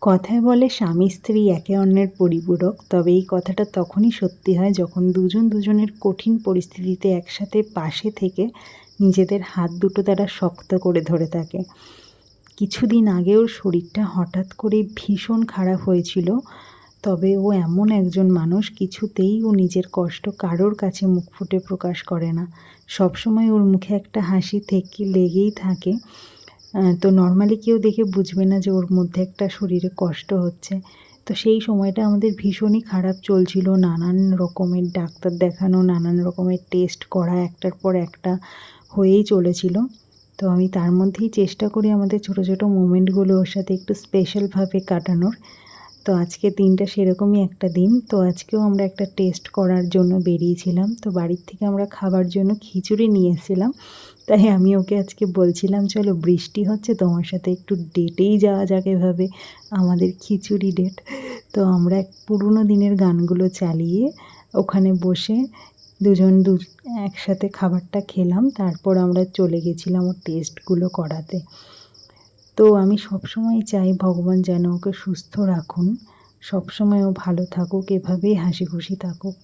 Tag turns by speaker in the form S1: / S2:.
S1: কথায় বলে স্বামী স্ত্রী একে অন্যের পরিপূরক, তবে এই কথাটা তখনই সত্যি হয় যখন দুজন দুজনের কঠিন পরিস্থিতিতে একসাথে পাশে থেকে নিজেদের হাত দুটো তারা শক্ত করে ধরে থাকে। কিছুদিন আগে ওর শরীরটা হঠাৎ করে ভীষণ খারাপ হয়েছিল, তবে ও এমন একজন মানুষ, কিছুতেই ও নিজের কষ্ট কারোর কাছে মুখ ফুটে প্রকাশ করে না। সবসময় ওর মুখে একটা হাসি লেগেই থাকে। তো নর্মালি কেউ দেখে বুঝবে না যে ওর মধ্যে একটা শরীরে কষ্ট হচ্ছে। তো সেই সময়টা আমাদের ভীষণই খারাপ চলছিল। নানান রকমের ডাক্তার দেখানো, নানান রকমের টেস্ট করা, একটার পর একটা হয়েই চলেছিল। তো আমি তার মধ্যেই চেষ্টা করি আমাদের ছোটো ছোটো মোমেন্টগুলো ওর সাথে একটু স্পেশালভাবে কাটানোর। তো আজকের দিনটা সেরকমই একটা দিন। তো আজকেও আমরা একটা টেস্ট করার জন্য বেরিয়েছিলাম। তো বাড়ির থেকে আমরা খাবার জন্য খিচুড়ি নিয়ে এসেছিলাম। তাই আমি ওকে আজকে বলছিলাম, চলো বৃষ্টি হচ্ছে, তোমার সাথে একটু ডেটেই যাওয়া যাক এভাবে, আমাদের খিচুড়ি ডেট। তো আমরা পুরোনো দিনের গানগুলো চালিয়ে ওখানে বসে দুজন একসাথে খাবারটা খেলাম। তারপর আমরা চলে গেছিলাম ওর টেস্টগুলো করাতে। তো আমি সবসময় চাই ভগবান যেন ওকে সুস্থ রাখুন, সবসময় ও ভালো থাকুক, এভাবেই হাসি খুশি থাকুক।